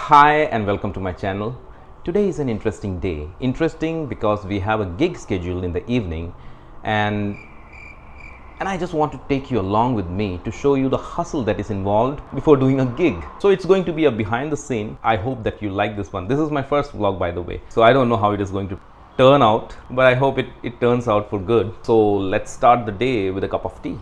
Hi and welcome to my channel. Today is an interesting day. Interesting because we have a gig scheduled in the evening and I just want to take you along with me to show you the hustle that is involved before doing a gig. So it's going to be a behind the scene. I hope that you like this one. This is my first vlog, by the way. So I don't know how it is going to turn out, but I hope it turns out for good. So let's start the day with a cup of tea.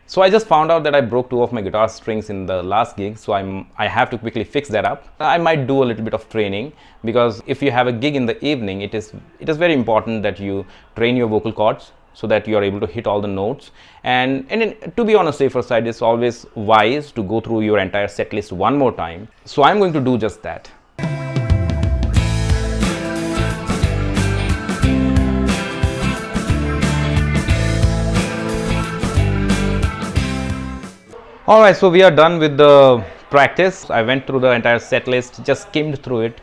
So I just found out that I broke two of my guitar strings in the last gig, so I have to quickly fix that up. I might do a little bit of training because if you have a gig in the evening, it is very important that you train your vocal cords so that you are able to hit all the notes. And to be on a safer side, it's always wise to go through your entire set list one more time. So I'm going to do just that. Alright, so we are done with the practice. I went through the entire set list, just skimmed through it,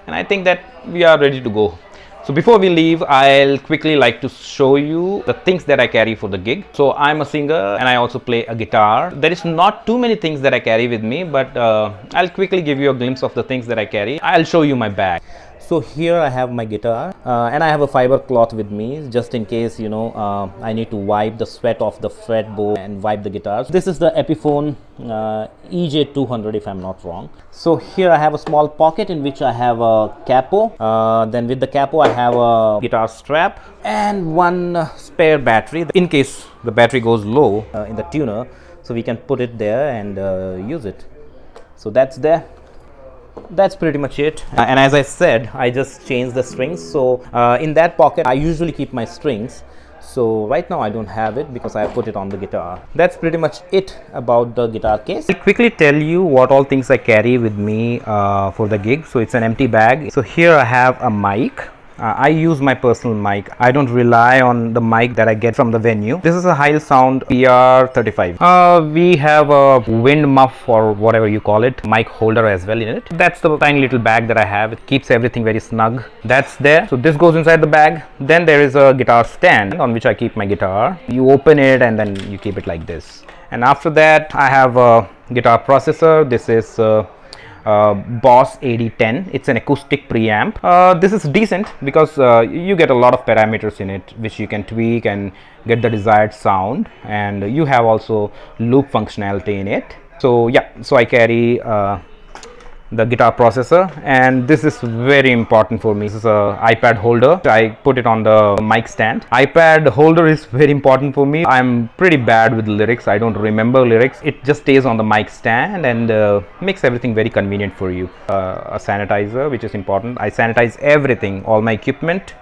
and I think that we are ready to go. So before we leave, I'll quickly like to show you the things that I carry for the gig. So I'm a singer and I also play a guitar. There is not too many things that I carry with me, but I'll quickly give you a glimpse of the things that I carry. I'll show you my bag. So here I have my guitar and I have a fiber cloth with me just in case, you know, I need to wipe the sweat off the fretboard and wipe the guitars. This is the Epiphone EJ200 if I'm not wrong. So here I have a small pocket in which I have a capo. Then with the capo I have a guitar strap and one spare battery in case the battery goes low in the tuner. So we can put it there and use it. So that's there. That's pretty much it. And as I said, I just changed the strings. So in that pocket I usually keep my strings. So right now I don't have it because I put it on the guitar. That's pretty much it about the guitar case. I'll quickly tell you what all things I carry with me for the gig. So it's an empty bag. So here I have a mic. I use my personal mic. I don't rely on the mic that I get from the venue. This is a Hysound PR35. We have a wind muff or whatever you call it, mic holder as well in it. That's the tiny little bag that I have. It keeps everything very snug. That's there. So this goes inside the bag. Then there is a guitar stand on which I keep my guitar. You open it and then you keep it like this. And after that I have a guitar processor. This is Boss 8010. It's an acoustic preamp. This is decent because you get a lot of parameters in it which you can tweak and get the desired sound, and you have also loop functionality in it. So yeah, so I carry the guitar processor, and this is very important for me. This is a iPad holder. I put it on the mic stand. iPad holder is very important for me. I'm pretty bad with lyrics. I don't remember lyrics. It just stays on the mic stand and makes everything very convenient for you. A sanitizer, which is important. I sanitize everything, all my equipment.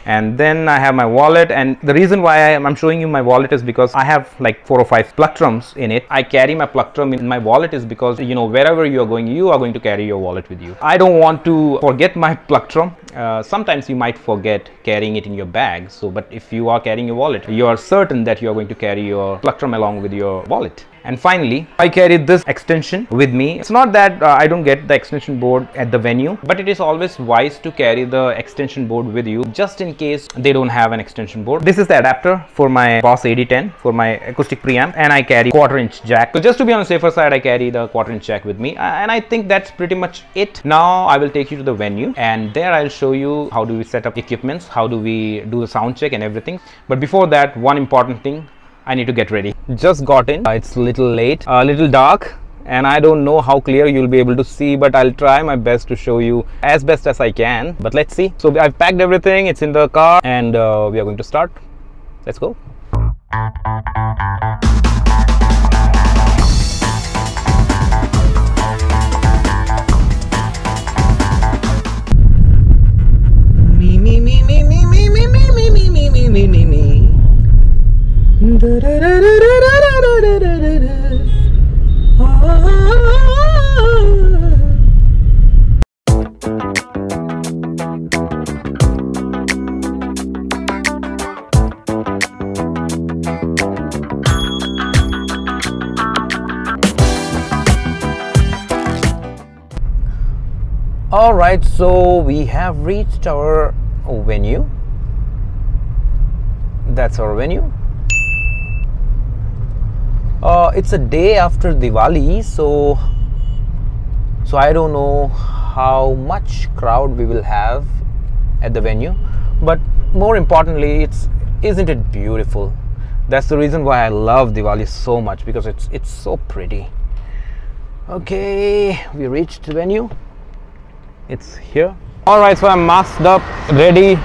And then I have my wallet, and the reason why I'm showing you my wallet is because I have like 4 or 5 plectrums in it. I carry my plectrum in my wallet is because, you know, wherever you are going to carry your wallet with you. I don't want to forget my plectrum. Sometimes you might forget carrying it in your bag. So, but if you are carrying your wallet, you are certain that you are going to carry your plectrum along with your wallet. And finally, I carry this extension with me. It's not that I don't get the extension board at the venue, but it is always wise to carry the extension board with you just in case they don't have an extension board. This is the adapter for my Boss 8010 for my acoustic preamp, and I carry 1/4" jack. So just to be on the safer side, I carry the 1/4" jack with me, and I think that's pretty much it. Now I will take you to the venue, and there I'll show you how do we set up equipments, how do we do the sound check and everything. But before that, one important thing, I need to get ready. Just got in. It's a little late, a little dark, and I don't know how clear you'll be able to see, but I'll try my best to show you as best as I can. But let's see. So I've packed everything. It's in the car, and we are going to start. Let's go. All right, so we have reached our venue. That's our venue. It's a day after Diwali, so So I don't know how much crowd we will have at the venue, but more importantly, isn't it beautiful? That's the reason why I love Diwali so much, because it's so pretty. Okay, we reached the venue. It's here. All right, so I'm masked up, ready.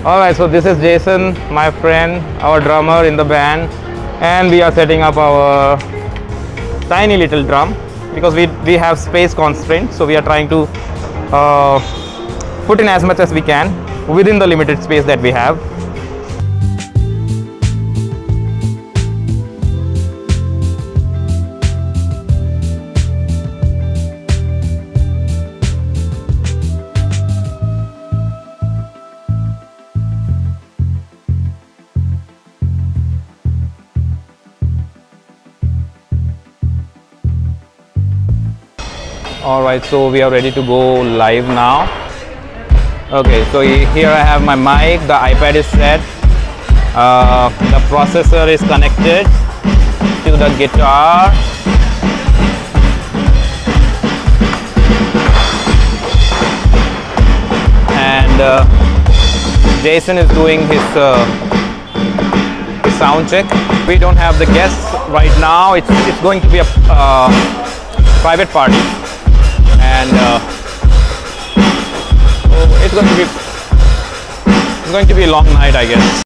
Alright, so this is Jason, my friend, our drummer in the band, and we are setting up our tiny little drum because we have space constraints, so we are trying to put in as much as we can within the limited space that we have. Alright, so we are ready to go live now. Okay, so here I have my mic, the iPad is set, the processor is connected to the guitar, and Jason is doing his sound check. We don't have the guests right now. It's going to be a private party. And it's going to be a long night, I guess.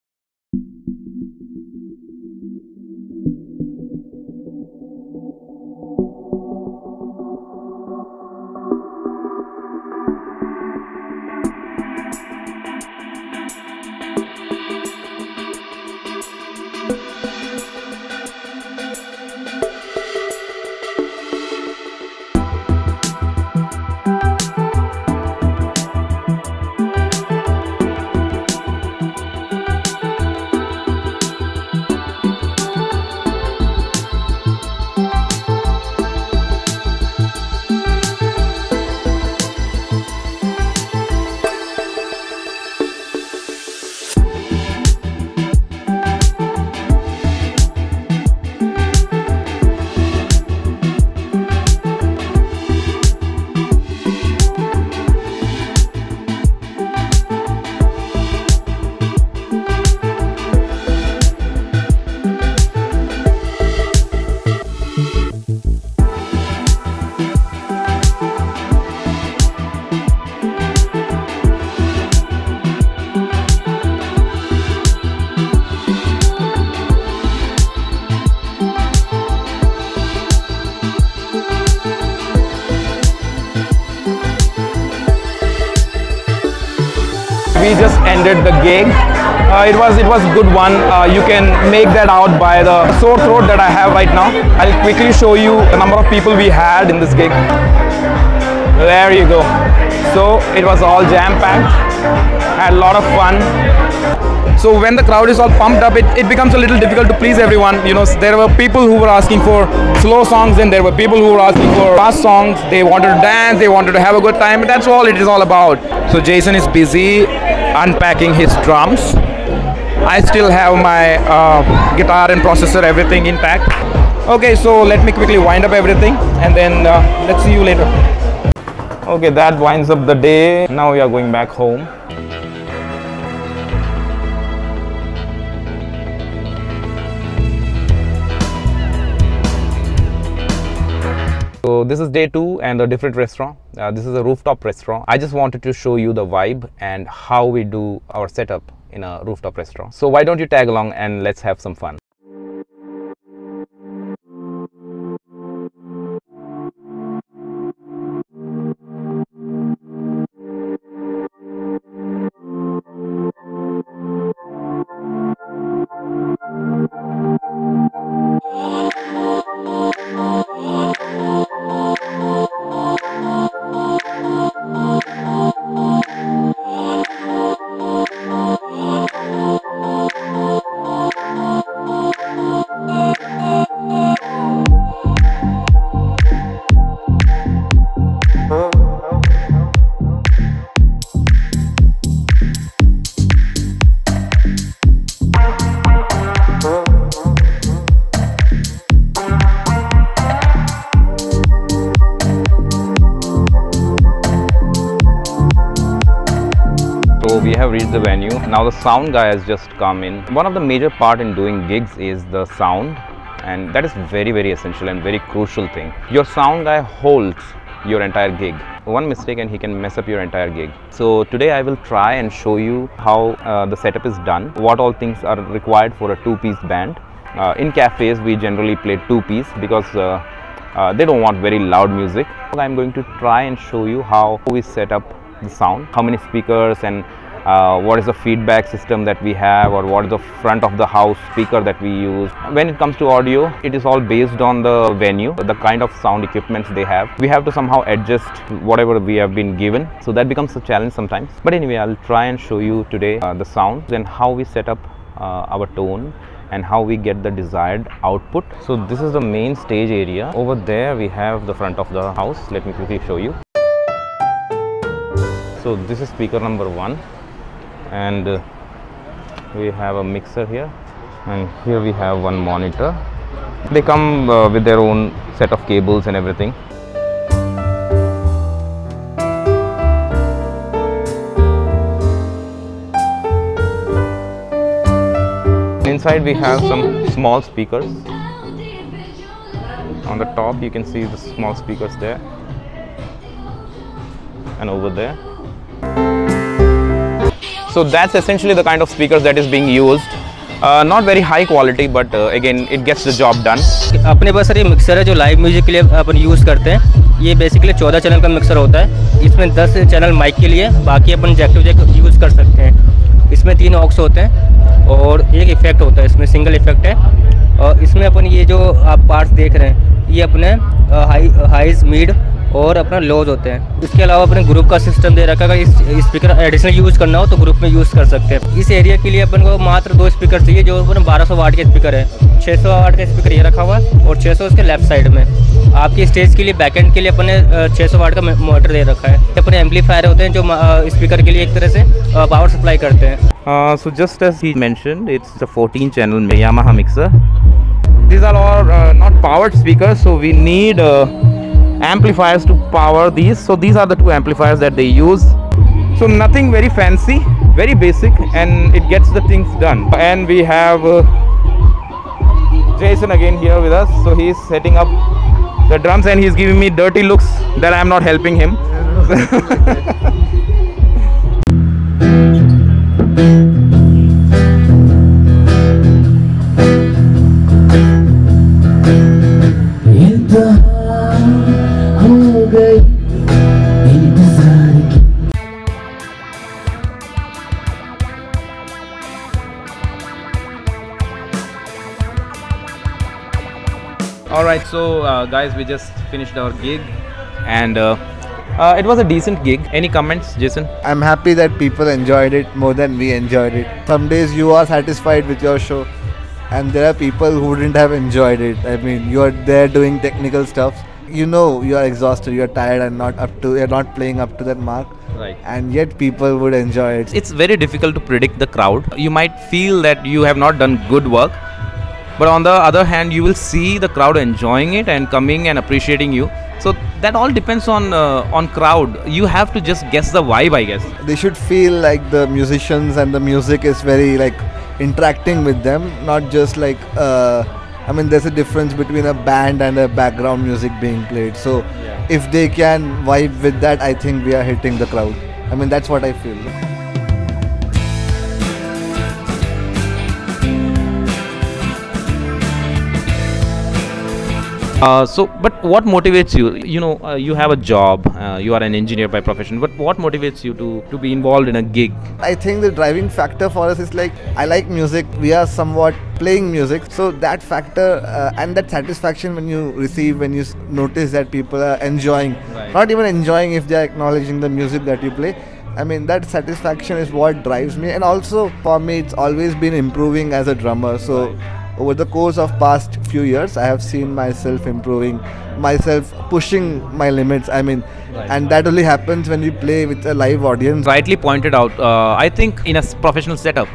We just ended the gig. It was a good one. You can make that out by the sore throat that I have right now. I'll quickly show you the number of people we had in this gig. There you go. So it was all jam-packed, had a lot of fun. So when the crowd is all pumped up, it becomes a little difficult to please everyone. You know, there were people who were asking for slow songs, and there were people who were asking for fast songs. They wanted to dance, they wanted to have a good time. That's all it is all about. So Jason is busy unpacking his drums. I still have my guitar and processor, everything intact. Okay, so let me quickly wind up everything, and then let's see you later. Okay, that winds up the day. Now we are going back home. So this is day 2 and a different restaurant. This is a rooftop restaurant. I just wanted to show you the vibe and how we do our setup in a rooftop restaurant. So why don't you tag along and let's have some fun. So we have reached the venue. Now the sound guy has just come in. One of the major part in doing gigs is the sound, and that is very essential and very crucial thing. Your sound guy holds your entire gig. One mistake and he can mess up your entire gig. So today I will try and show you how the setup is done, what all things are required for a 2-piece band. In cafes we generally play 2-piece because they don't want very loud music. I'm going to try and show you how we set up the sound, how many speakers, and what is the feedback system that we have, or what is the front of the house speaker that we use. When it comes to audio, it is all based on the venue, the kind of sound equipments they have. We have to somehow adjust whatever we have been given, so that becomes a challenge sometimes. But anyway, I'll try and show you today the sounds and how we set up our tone and how we get the desired output. So this is the main stage area. Over there we have the front of the house. Let me quickly show you. So this is speaker number 1, and we have a mixer here, and here we have one monitor. They come with their own set of cables and everything. Inside we have some small speakers. On the top you can see the small speakers there, and over there. So that's essentially the kind of speakers that is being used. Not very high quality, but again it gets the job done. अपने पास ये mixer है जो live music के लिए अपन use करते हैं। ये basically 14 channel का मिक्सर होता है। इसमें 10 चैनल माइक के लिए, बाकी अपन जैक टू जैक यूज़ कर सकते हैं। इसमें 3 ऑक्स होते हैं और एक इफेक्ट होता है, इसमें सिंगल इफेक्ट है। और इसमें अपन ये जो आप पार्ट्स देख रहे हैं, ये अपने हाइज, मिड और अपना लोज होते हैं। इसके अलावा अपने ग्रुप का सिस्टम दे रखा है। इस स्पीकर एडिशनल यूज़ करना हो तो ग्रुप में यूज़ कर सकते हैं। इस एरिया के लिए अपन को मात्र 2 स्पीकर चाहिए, जो अपन 1200 वाट के स्पीकर है। 600 वाट का स्पीकर ये रखा हुआ है और 600 उसके लेफ्ट साइड में। आपकी स्टेज के लिए बैकएंड के लिए अपन ने 600 वाट का मोटर दे रखा है। अपने एम्पलीफायर होते हैं जो स्पीकर के लिए एक तरह से पावर सप्लाई करते हैं। So just as he mentioned, it's a 14 channel Yamaha mixer. These are all not powered speakers, so we need amplifiers to power these. So these are the 2 amplifiers that they use. So nothing very fancy, very basic, and it gets the things done. And we have Jason again here with us. So he's setting up the drums and he's giving me dirty looks that I'm not helping him. Alright, so guys, we just finished our gig, and It was a decent gig. Any comments, Jason? I'm happy that people enjoyed it more than we enjoyed it. Some days you are satisfied with your show, and there are people who wouldn't have enjoyed it. I mean, you are there doing technical stuff. You know, you are exhausted, you are tired, and you're not playing up to that mark. Right. And yet people would enjoy it. It's very difficult to predict the crowd. You might feel that you have not done good work, but on the other hand, you will see the crowd enjoying it and coming and appreciating you. So that all depends on crowd. You have to just guess the vibe, I guess. They should feel like the musicians and the music is very like interacting with them, not just like I mean, there's a difference between a band and a background music being played. So if they can vibe with that, I think we are hitting the crowd. I mean, that's what I feel. But what motivates you? You know, you have a job, you are an engineer by profession, but what motivates you to be involved in a gig? I think the driving factor for us is like, I like music, we are somewhat playing music, so that factor and that satisfaction when you receive, when you notice that people are enjoying, not even enjoying if they are acknowledging the music that you play. I mean, that satisfaction is what drives me, and also for me it's always been improving as a drummer. So over the course of past few years, I have seen myself improving, myself pushing my limits. I mean, and that only happens when we play with a live audience. Rightly pointed out. I think in a professional setup,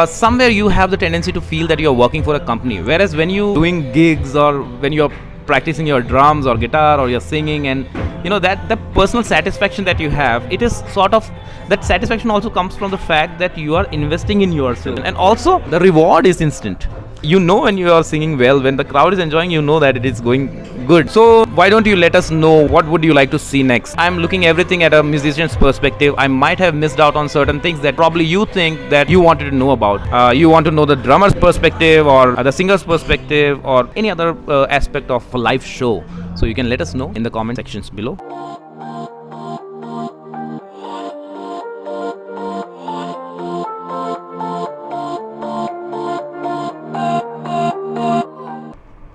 somewhere you have the tendency to feel that you're working for a company. Whereas when you're doing gigs or when you're practicing your drums or guitar or you're singing, and you know that the personal satisfaction that you have, it is sort of, that satisfaction also comes from the fact that you are investing in yourself, and also the reward is instant. You know when you are singing well, when the crowd is enjoying, you know that it is going good. So why don't you let us know what would you like to see next? I'm looking everything at a musician's perspective. I might have missed out on certain things that probably you think that you wanted to know about. You want to know the drummer's perspective or the singer's perspective or any other aspect of a live show. So you can let us know in the comment sections below.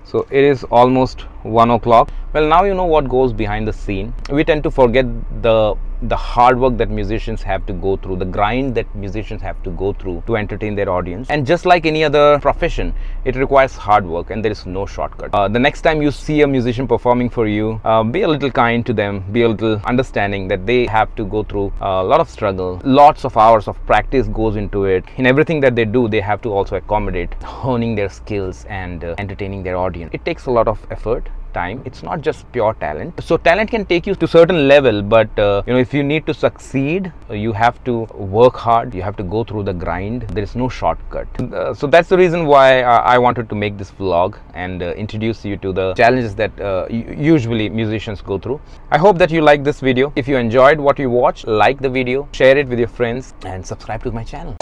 So it is almost 1 o'clock. Well, now you know what goes behind the scene. We tend to forget the hard work that musicians have to go through, the grind that musicians have to go through to entertain their audience. And just like any other profession, it requires hard work and there is no shortcut. The next time you see a musician performing for you, be a little kind to them, be a little understanding that they have to go through a lot of struggle, lots of hours of practice goes into it. In everything that they do, they have to also accommodate honing their skills and entertaining their audience. It takes a lot of effort, time. It's not just pure talent. So talent can take you to a certain level, but you know, if you need to succeed, you have to work hard, you have to go through the grind. There is no shortcut. So that's the reason why I wanted to make this vlog and introduce you to the challenges that usually musicians go through. I hope that you like this video. If you enjoyed what you watched, like the video, share it with your friends and subscribe to my channel.